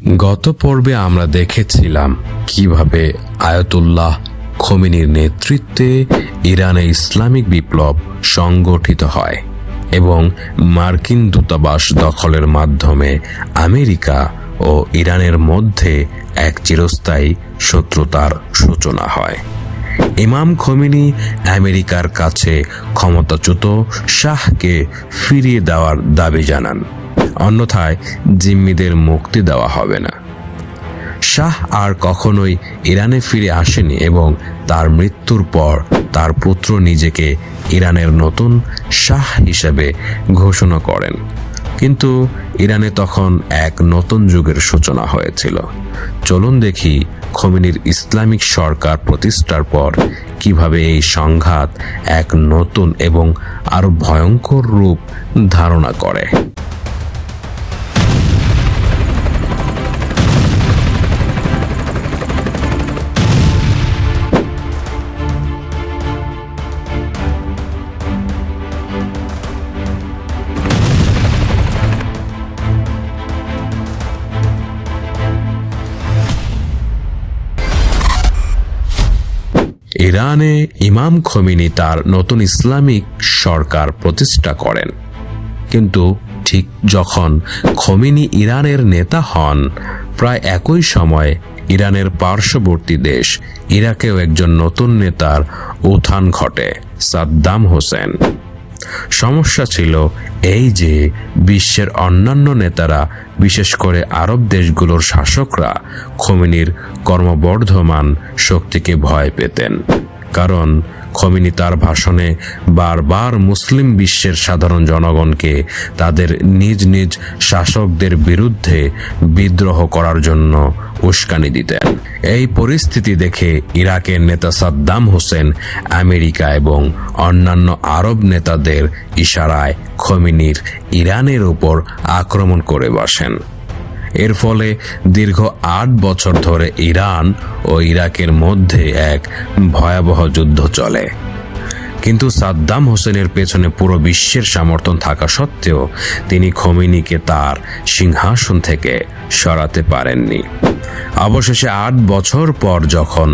গত পর্বে আমরা দেখেছিলাম কিভাবে আয়াতুল্লাহ খোমেনির নেতৃত্বে ইরানে ইসলামিক বিপ্লব সংগঠিত হয় এবং মার্কিন দূতাবাস দখলের মাধ্যমে আমেরিকা ও ইরানের মধ্যে এক চিরস্থায়ী শত্রুতার সূচনা হয়। ইমাম খোমেনি আমেরিকার কাছে ক্ষমতাচ্যুত শাহকে ফিরিয়ে দেওয়ার দাবি জানান, অন্যথায় জিম্মিদের মুক্তি দেওয়া হবে না। শাহ আর কখনোই ইরানে ফিরে আসেনি এবং তার মৃত্যুর পর তার পুত্র নিজেকে ইরানের নতুন শাহ হিসেবে ঘোষণা করেন। কিন্তু ইরানে তখন এক নতুন যুগের সূচনা হয়েছিল। চলুন দেখি খোমেনির ইসলামিক সরকার প্রতিষ্ঠার পর কিভাবে এই সংঘাত এক নতুন এবং আরো ভয়ঙ্কর রূপ ধারণা করে। ইরানে ইমাম খোমেনি তার নতুন ইসলামিক সরকার প্রতিষ্ঠা করেন, কিন্তু ঠিক যখন খোমেনি ইরানের নেতা হন, প্রায় একই সময়ে ইরানের পার্শ্ববর্তী দেশ ইরাকেও একজন নতুন নেতার উত্থান ঘটে, সাদ্দাম হোসেন। সমস্যা ছিল এই যে বিশ্বের অন্যান্য নেতারা, বিশেষ করে আরব দেশগুলোর শাসকরা খোমেনির ক্রমবর্ধমান শক্তিকে ভয় পেতেন, কারণ খোমেনি তার ভাষণে বারবার মুসলিম বিশ্বের সাধারণ জনগণকে তাদের নিজ নিজ শাসকদের বিরুদ্ধে বিদ্রোহ করার জন্য উস্কানি দিতেন। এই পরিস্থিতি দেখে ইরাকের নেতা সাদ্দাম হোসেন আমেরিকা এবং অন্যান্য আরব নেতাদের ইশারায় খোমেনির ইরানের উপর আক্রমণ করে বসেন। এর ফলে দীর্ঘ 8 বছর ধরে ইরান ও ইরাকের মধ্যে এক ভয়াবহ যুদ্ধ চলে। কিন্তু সাদ্দাম হোসেনের পেছনে পুরো বিশ্বের সমর্থন থাকা সত্ত্বেও তিনি খোমেনিকে তার সিংহাসন থেকে সরাতে পারেননি। অবশেষে 8 বছর পর যখন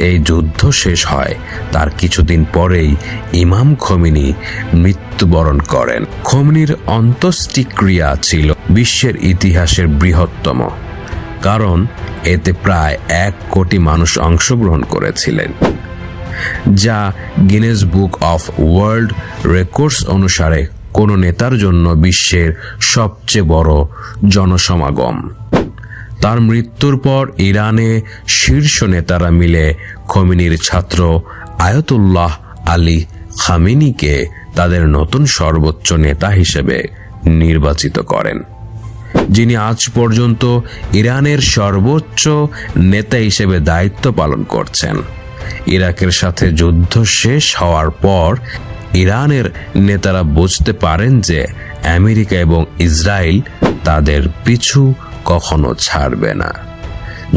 এই যুদ্ধ শেষ হয়, তার কিছুদিন পরেই ইমাম খোমেনি মৃত্যুবরণ করেন। খোমেনির অন্ত্যেষ্টিক্রিয়া ছিল বিশ্বের ইতিহাসের বৃহত্তম, কারণ এতে প্রায় 1 কোটি মানুষ অংশগ্রহণ করেছিলেন, যা Guinness book of world records অনুসারে কোনো নেতার জন্য বিশ্বের সবচেয়ে বড় জনসমাগম। তার মৃত্যুর পর ইরানে শীর্ষ নেতারা মিলে খোমেনির ছাত্র আয়াতুল্লাহ আলী খামেনিকে তাদের নতুন সর্বোচ্চ নেতা হিসেবে নির্বাচিত করেন, যিনি আজ পর্যন্ত ইরানের সর্বোচ্চ নেতা হিসেবে দায়িত্ব পালন করছেন। ইরাকের সাথে যুদ্ধ শেষ হওয়ার পর ইরানের নেতারা বুঝতে পারেন যে আমেরিকা এবং ইসরায়েল তাদের পিছু কখনো ছাড়বে না,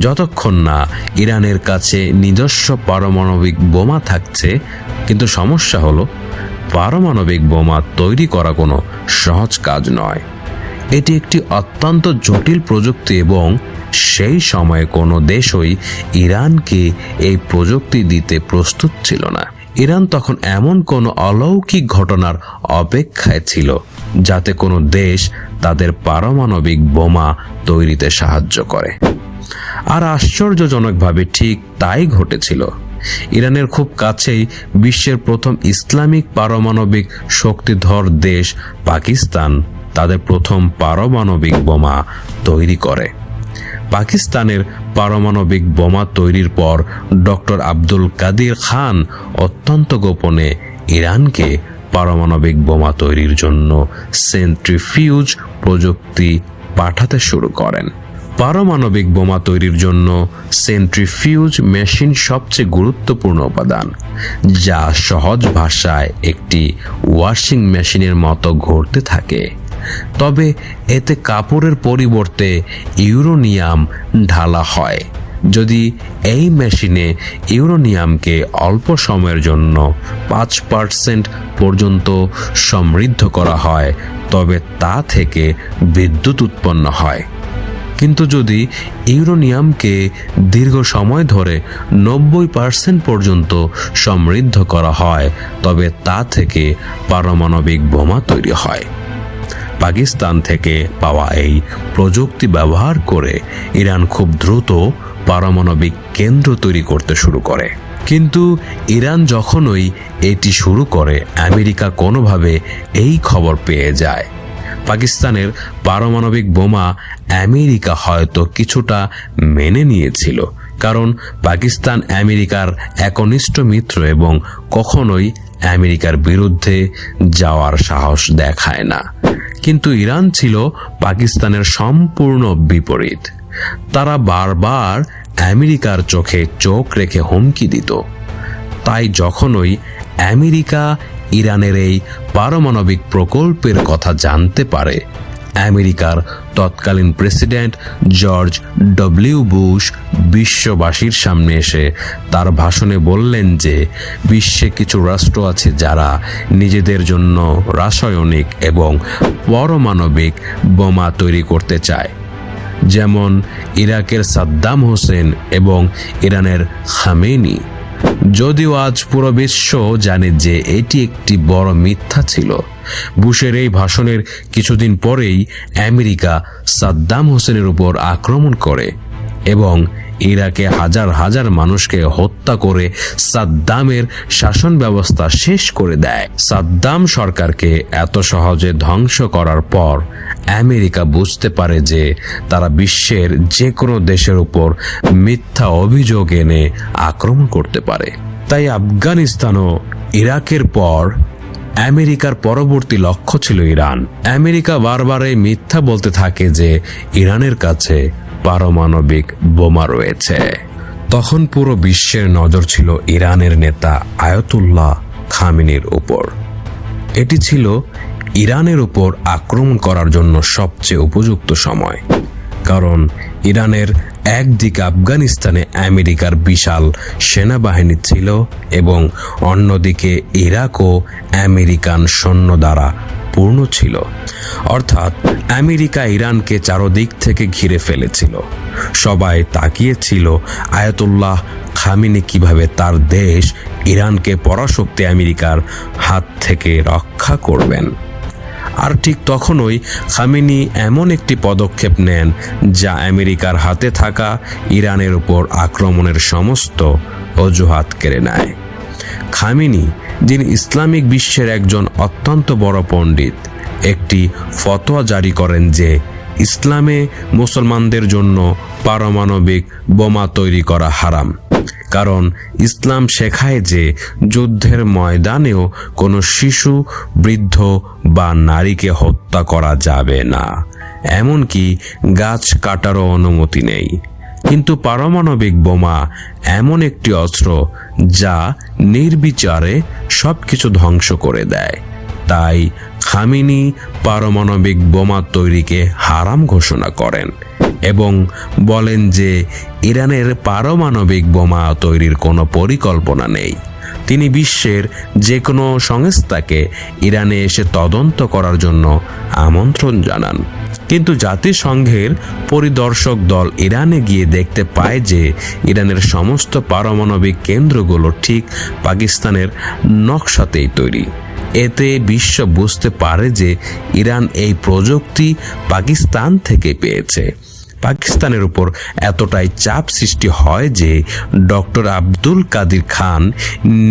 যতক্ষণ না ইরানের কাছে নিজস্ব পারমাণবিক বোমা থাকছে। কিন্তু সমস্যা হলো, পারমাণবিক বোমা তৈরি করা কোনো সহজ কাজ নয়। এটি একটি অত্যন্ত জটিল প্রযুক্তি এবং সেই সময়ে কোনো দেশই ইরানকে এই প্রযুক্তি দিতে প্রস্তুত ছিল না। ইরান তখন এমন কোনো অলৌকিক ঘটনার অপেক্ষায় ছিল যাতে কোনো দেশ তাদের পারমাণবিক বোমা তৈরিতে সাহায্য করে। আর আশ্চর্যজনকভাবে ঠিক তাই ঘটেছিল। ইরানের খুব কাছেই বিশ্বের প্রথম ইসলামিক পারমাণবিক শক্তিধর দেশ পাকিস্তান তাদের প্রথম পারমাণবিক বোমা তৈরি করে। পাকিস্তানের পারমাণবিক বোমা তৈরির পর ডক্টর আব্দুল কাদির খান অত্যন্ত গোপনে ইরানকে পারমাণবিক বোমা তৈরির জন্য সেন্ট্রিফিউজ প্রযুক্তি পাঠাতে শুরু করেন। পারমাণবিক বোমা তৈরির জন্য সেন্ট্রিফিউজ মেশিন সবচেয়ে গুরুত্বপূর্ণ উপাদান, যা সহজ ভাষায় একটি ওয়াশিং মেশিনের মতো ঘুরতে থাকে। তবে এতে কাপড়ের পরিবর্তে ইউরেনিয়াম ঢালা হয়। যদি এই মেশিনে ইউরেনিয়ামকে অল্প সময়ের জন্য 5% পর্যন্ত সমৃদ্ধ করা হয়, তবে তা থেকে বিদ্যুৎ উৎপন্ন হয়। কিন্তু যদি ইউরেনিয়ামকে দীর্ঘ সময় ধরে 90% পর্যন্ত সমৃদ্ধ করা হয় তবে তা থেকে পারমাণবিক বোমা তৈরি হয়। পাকিস্তান থেকে পাওয়া এই প্রযুক্তি ব্যবহার করে ইরান খুব দ্রুত পারমাণবিক কেন্দ্র তৈরি করতে শুরু করে। কিন্তু ইরান যখনই এটি শুরু করে আমেরিকা কোনোভাবে এই খবর পেয়ে যায়। পাকিস্তানের পারমাণবিক বোমা আমেরিকা হয়তো কিছুটা মেনে নিয়েছিল, কারণ পাকিস্তান আমেরিকার একনিষ্ঠ মিত্র এবং কখনোই আমেরিকার বিরুদ্ধে যাওয়ার সাহস দেখায় না। কিন্তু ইরান ছিল পাকিস্তানের সম্পূর্ণ বিপরীত। তারা বারবার আমেরিকার চোখে চোখ রেখে হুমকি দিত। তাই যখনই আমেরিকা ইরানের এই পারমাণবিক প্রকল্পের কথা জানতে পারে, আমেরিকার তৎকালীন প্রেসিডেন্ট জর্জ ডব্লিউ বুশ বিশ্ববাসীর সামনে এসে তার ভাষণে বললেন যে বিশ্বে কিছু রাষ্ট্র আছে যারা নিজেদের জন্য রাসায়নিক এবং পারমাণবিক বোমা তৈরি করতে চায়, যেমন ইরাকের সাদ্দাম হোসেন এবং ইরানের খামেনি। যদিও আজ পুরো বিশ্ব জানে যে এটি একটি বড় মিথ্যা ছিল। বুশের এই ভাষণের কিছুদিন পরেই আমেরিকা সাদ্দাম হোসেনের উপর আক্রমণ করে এবং ইরাকে হাজার হাজার মানুষকে হত্যা করে সাদ্দামের শাসন ব্যবস্থা শেষ করে দেয়। সাদ্দাম সরকারকে এত সহজে ধ্বংস করার পর আমেরিকা বুঝতে পারে যে তারা বিশ্বের যে কোনো দেশের উপর মিথ্যা অভিযোগ এনে আক্রমণ করতে পারে। তাই আফগানিস্তান ও ইরাকের পর আমেরিকার পরবর্তী লক্ষ্য ছিল ইরান। আমেরিকা বারবার এই মিথ্যা বলতে থাকে যে ইরানের কাছে পারমাণবিক বোমা রয়েছে। তখন পুরো বিশ্বের নজর ছিল ইরানের নেতা আয়াতুল্লাহ খামেনির উপর। এটি ছিল ইরানের উপর আক্রমণ করার জন্য সবচেয়ে উপযুক্ত সময়, কারণ ইরানের একদিকে আফগানিস্তানে আমেরিকার বিশাল সেনাবাহিনী ছিল এবং অন্যদিকে ইরাকও আমেরিকান সৈন্য দ্বারা পূর্ণ ছিল। অর্থাৎ আমেরিকা ইরানকে চারদিক থেকে ঘিরে ফেলেছিল। সবাই তাকিয়েছিল আয়াতুল্লাহ খামেনি কিভাবে তার দেশ ইরানকে পরাশক্তি আমেরিকার হাত থেকে রক্ষা করবেন। আর ঠিক তখনই খামেনি এমন একটি পদক্ষেপ নেন যা আমেরিকার হাতে থাকা ইরানের উপর আক্রমণের সমস্ত অজুহাত কেড়ে নেয়। খামেনি, যিনি ইসলামিক বিশ্বের একজন অত্যন্ত বড় পণ্ডিত, একটি ফতোয়া জারি করেন যে ইসলামে মুসলমানদের জন্য পারমাণবিক বোমা তৈরি করা হারাম, কারণ ইসলাম শেখায় যে যুদ্ধের ময়দানেও কোনো শিশু, বৃদ্ধ বা নারীকে হত্যা করা যাবে না, এমনকি গাছ কাটারও অনুমতি নেই। কিন্তু পারমাণবিক বোমা এমন একটি অস্ত্র যা নির্বিচারে সবকিছু ধ্বংস করে দেয়। তাই খামেনি পারমাণবিক বোমা তৈরিকে হারাম ঘোষণা করেন এবং বলেন যে ইরানের পারমাণবিক বোমা তৈরির কোনো পরিকল্পনা নেই। তিনি বিশ্বের যে কোনো সংস্থাকে ইরানে এসে তদন্ত করার জন্য আমন্ত্রণ জানান। কিন্তু জাতিসংঘের পরিদর্শক দল ইরানে গিয়ে দেখতে পায় যে ইরানের সমস্ত পারমাণবিক কেন্দ্রগুলো ঠিক পাকিস্তানের নকশাতেই তৈরি। এতে বিশ্ব বুঝতে পারে যে ইরান এই প্রযুক্তি পাকিস্তান থেকে পেয়েছে। পাকিস্তানের উপর এতটাই চাপ সৃষ্টি হয় যে ডক্টর আব্দুল কাদির খান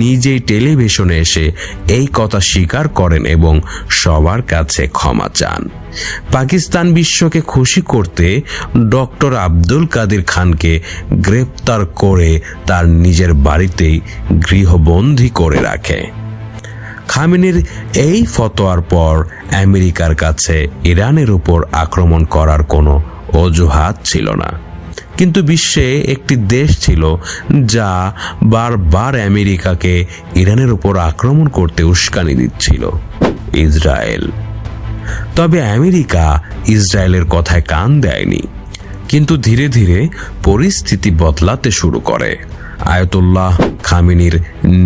নিজেই টেলিভিশনে এসে এই কথা স্বীকার করেন এবং সবার কাছে ক্ষমা চান। পাকিস্তান বিশ্বকে খুশি করতে ডক্টর আব্দুল কাদির খানকে গ্রেপ্তার করে তার নিজের বাড়িতেই গৃহবন্দী করে রাখে। খামেনির এই ফতোয়ার পর আমেরিকার কাছে ইরানের উপর আক্রমণ করার কোনো অজুহাত ছিল না। কিন্তু বিশ্বে একটি দেশ ছিল যা বারবার আমেরিকাকে ইরানের উপর আক্রমণ করতে উস্কানি দিচ্ছিল, ইসরায়েল। তবে আমেরিকা ইসরায়েলের কথায় কান দেয়নি। কিন্তু ধীরে ধীরে পরিস্থিতি বদলাতে শুরু করে। আয়াতুল্লাহ খামেনির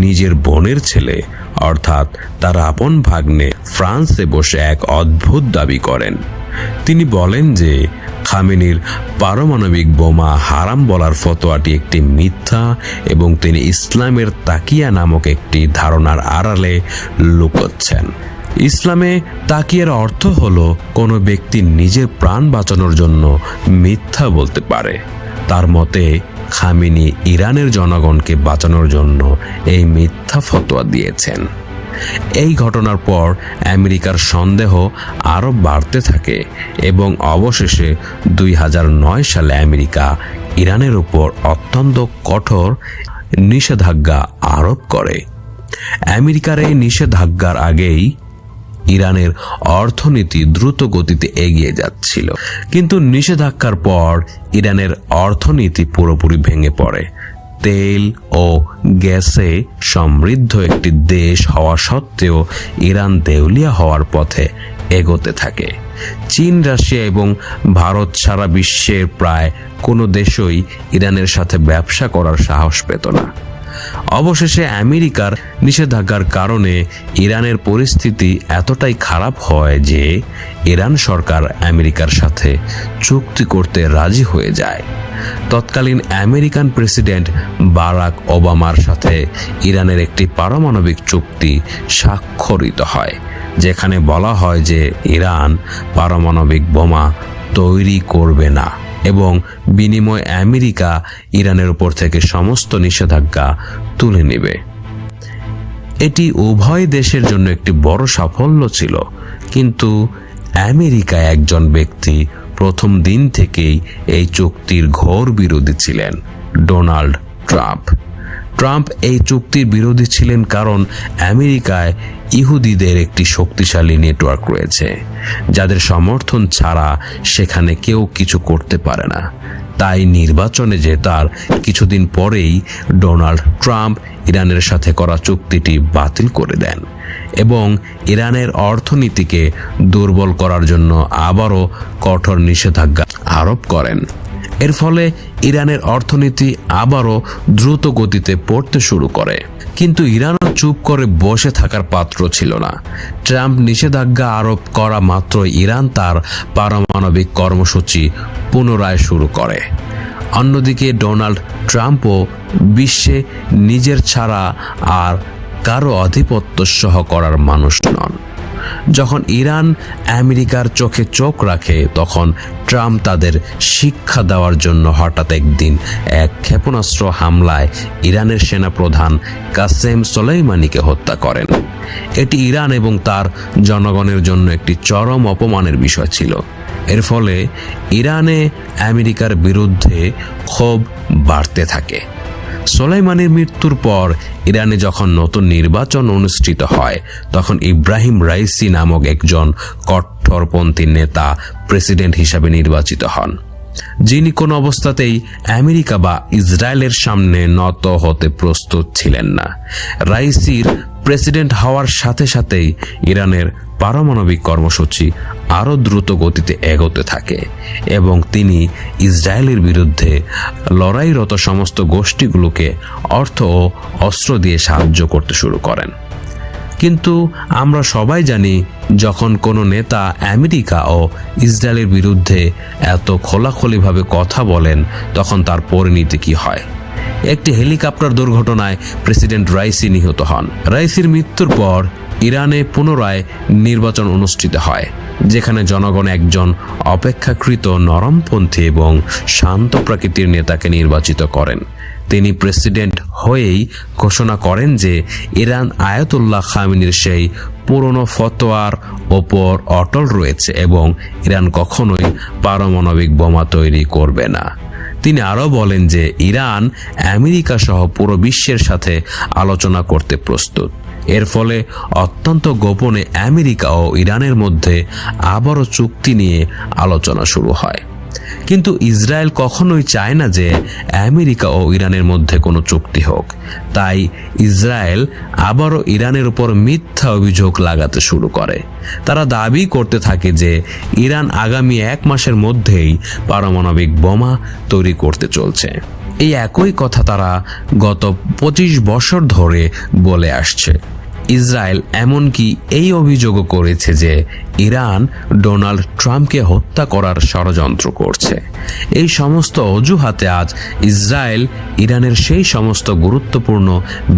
নিজের বোনের ছেলে, অর্থাৎ তার আপন ভাগ্নে, ফ্রান্সে বসে এক অদ্ভুত দাবি করেন। তিনি বলেন যে খামেনির পারমাণবিক বোমা হারাম বলার ফতোয়াটি একটি মিথ্যা এবং তিনি ইসলামের তাকিয়া নামক একটি ধারণার আড়ালে লুকোচ্ছেন। ইসলামে তাকিয়ার অর্থ হলো কোনো ব্যক্তি নিজের প্রাণ বাঁচানোর জন্য মিথ্যা বলতে পারে। তার মতে খামেনি ইরানের জনগণকে বাঁচানোর জন্য এই মিথ্যা ফতোয়া দিয়েছেন। এই ঘটনার পর আমেরিকার সন্দেহ আরও বাড়তে থাকে এবং অবশেষে 2009 সালে আমেরিকা ইরানের উপর অত্যন্ত কঠোর নিষেধাজ্ঞা আরোপ করে। আমেরিকার এই নিষেধাজ্ঞার আগেই ইরানের অর্থনীতি দ্রুত গতিতে এগিয়ে যাচ্ছিল, কিন্তু নিষেধাজ্ঞার পর ইরানের অর্থনীতি পুরোপুরি ভেঙে পড়ে। তেল ও গ্যাসে সমৃদ্ধ একটি দেশ হওয়া সত্ত্বেও ইরান দেউলিয়া হওয়ার পথে এগোতে থাকে। চীন, রাশিয়া এবং ভারত ছাড়া বিশ্বের প্রায় কোনো দেশই ইরানের সাথে ব্যবসা করার সাহস পেত না। অবশেষে আমেরিকার নিষেধাজ্ঞার কারণে ইরানের পরিস্থিতি এতটাই খারাপ হয় যে ইরান সরকার আমেরিকার সাথে চুক্তি করতে রাজি হয়ে যায়। তৎকালীন আমেরিকান প্রেসিডেন্ট বারাক ওবামার সাথে ইরানের একটি পারমাণবিক চুক্তি স্বাক্ষরিত হয়, যেখানে বলা হয় যে ইরান পারমাণবিক বোমা তৈরি করবে না এবং বিনিময়ে আমেরিকা ইরানের উপর থেকে সমস্ত নিষেধাজ্ঞা তুলে নেবে। এটি উভয় দেশের জন্য একটি বড় সাফল্য ছিল, কিন্তু আমেরিকা একজন ব্যক্তি প্রথম দিন থেকেই এই চুক্তির ঘোর বিরোধী ছিলেন, ডোনাল্ড ট্রাম্প। ট্রাম্প এই চুক্তির বিরোধী ছিলেন কারণ আমেরিকায় ইহুদিদের একটি শক্তিশালী নেটওয়ার্ক রয়েছে, যাদের সমর্থন ছাড়া সেখানে কেউ কিছু করতে পারে না। তাই নির্বাচনে জেতার কিছুদিন পরেই ডোনাল্ড ট্রাম্প ইরানের সাথে করা চুক্তিটি বাতিল করে দেন এবং ইরানের অর্থনীতিকে দুর্বল করার জন্য আবারও কঠোর নিষেধাজ্ঞা আরোপ করেন। এর ফলে ইরানের অর্থনীতি আবারও দ্রুত গতিতে পড়তে শুরু করে। কিন্তু ইরানও চুপ করে বসে থাকার পাত্র ছিল না। ট্রাম্প নিষেধাজ্ঞা আরোপ করা মাত্র ইরান তার পারমাণবিক কর্মসূচি পুনরায় শুরু করে। অন্যদিকে ডোনাল্ড ট্রাম্পও বিশ্বে নিজের ছাড়া আর কারো আধিপত্য সহ করার মানুষ নন। যখন ইরান আমেরিকার চোখে চোখ রাখে, তখন ট্রাম্প তাদের শিক্ষা দেওয়ার জন্য হঠাৎ একদিন এক ক্ষেপণাস্ত্র হামলায় ইরানের সেনাপ্রধান কাসেম সোলাইমানিকে হত্যা করেন। এটি ইরান এবং তার জনগণের জন্য একটি চরম অপমানের বিষয় ছিল। এর ফলে ইরানে আমেরিকার বিরুদ্ধে ক্ষোভ বাড়তে থাকে। সোলাইমানির মৃত্যুর পর ইরানে যখন নতুন নির্বাচন অনুষ্ঠিত হয়, তখন ইব্রাহিম রাইসি নামক একজন কট্টরপন্থী নেতা প্রেসিডেন্ট হিসাবে নির্বাচিত হন, যিনি কোনো অবস্থাতেই আমেরিকা বা ইসরায়েলের সামনে নত হতে প্রস্তুত ছিলেন না। রাইসির প্রেসিডেন্ট হওয়ার সাথে সাথেই ইরানের পারমাণবিক কর্মসূচি আরও দ্রুত গতিতে এগোতে থাকে এবং তিনি ইসরায়েলের বিরুদ্ধে লড়াইরত সমস্ত গোষ্ঠীগুলোকে অর্থ ও অস্ত্র দিয়ে সাহায্য করতে শুরু করেন। কিন্তু আমরা সবাই জানি, যখন কোনো নেতা আমেরিকা ও ইসরায়েলের বিরুদ্ধে এত খোলাখুলিভাবে কথা বলেন, তখন তার পরিণতি কি হয়। একটি হেলিকপ্টার দুর্ঘটনায় প্রেসিডেন্ট রাইসি নিহত হন। রাইসির মৃত্যুর পর ইরানে পুনরায় নির্বাচন অনুষ্ঠিত হয়, যেখানে জনগণ একজন অপেক্ষাকৃত নরমপন্থী এবং শান্ত প্রকৃতির নেতাকে নির্বাচিত করেন। তিনি প্রেসিডেন্ট হয়েই ঘোষণা করেন যে ইরান আয়াতুল্লাহ খামেনির সেই পুরনো ফতোয়ার ওপর অটল রয়েছে এবং ইরান কখনোই পারমাণবিক বোমা তৈরি করবে না। তিনি আরও বলেন যে ইরান আমেরিকা সহ পুরো বিশ্বের সাথে আলোচনা করতে প্রস্তুত। এর ফলে অত্যন্ত গোপনে আমেরিকা ও ইরানের মধ্যে আবারও চুক্তি নিয়ে আলোচনা শুরু হয়। কিন্তু ইসরায়েল কখনোই চায় না যে আমেরিকা ও ইরানের মধ্যে কোনো চুক্তি হোক। তাই ইসরায়েল আবারও ইরানের উপর মিথ্যা অভিযোগ লাগাতে শুরু করে। তারা দাবি করতে থাকে যে ইরান আগামী 1 মাসের মধ্যেই পারমাণবিক বোমা তৈরি করতে চলছে। এই একই কথা তারা গত 25 বছর ধরে বলে আসছে। ইসরায়েল এমনকি এই অভিযোগও করেছে যে ইরান ডোনাল্ড ট্রাম্পকে হত্যা করার ষড়যন্ত্র করছে। এই সমস্ত অজুহাতে আজ ইসরায়েল ইরানের সেই সমস্ত গুরুত্বপূর্ণ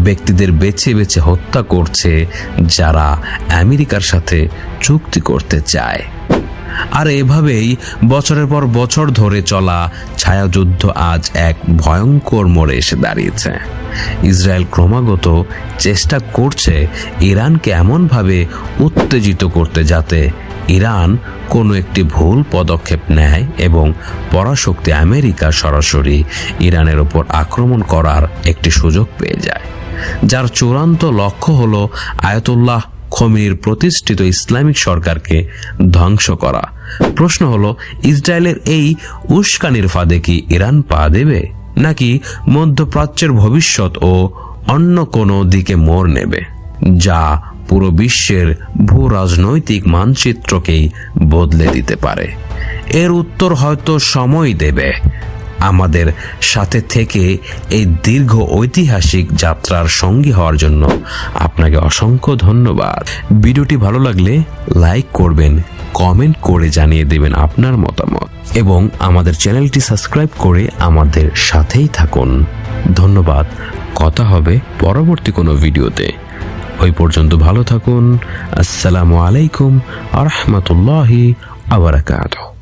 ব্যক্তিদের বেছে বেছে হত্যা করছে যারা আমেরিকার সাথে চুক্তি করতে চায়। আর এভাবেই বছরের পর বছর ধরে চলা ছায়াযুদ্ধ আজ এক ভয়ঙ্কর মোড়ে এসে দাঁড়িয়েছে। ইসরায়েল ক্রমাগত চেষ্টা করছে ইরানকে এমনভাবে উত্তেজিত করতে যাতে ইরান কোনো একটি ভুল পদক্ষেপ নেয় এবং পরাশক্তি আমেরিকা সরাসরি ইরানের ওপর আক্রমণ করার একটি সুযোগ পেয়ে যায়, যার চূড়ান্ত লক্ষ্য হলো আয়াতুল্লাহ খোমেনির প্রতিষ্ঠিত ইসলামিক সরকারকে ধ্বংস করা। প্রশ্ন হলো, ইসরায়েলের এই উস্কানির ফাঁদে কি ইরান পা দেবে, নাকি মধ্যপ্রাচ্যের ভবিষ্যৎ ও অন্য কোনো দিকে মোড় নেবে, যা পুরো বিশ্বের ভূ রাজনৈতিক মানচিত্রকেই বদলে দিতে পারে? এর উত্তর হয়তো সময় দেবে। আমাদের সাথে থেকে এই দীর্ঘ ঐতিহাসিক যাত্রার সঙ্গী হওয়ার জন্য আপনাকে অসংখ্য ধন্যবাদ। ভিডিওটি ভালো লাগলে লাইক করবেন, কমেন্ট করে জানিয়ে দেবেন আপনার মতামত এবং আমাদের চ্যানেলটি সাবস্ক্রাইব করে আমাদের সাথেই থাকুন। ধন্যবাদ। কথা হবে পরবর্তী কোনো ভিডিওতে। ওই পর্যন্ত ভালো থাকুন। আসসালামু আলাইকুম ওয়া রাহমাতুল্লাহি ওয়া বারাকাতুহু।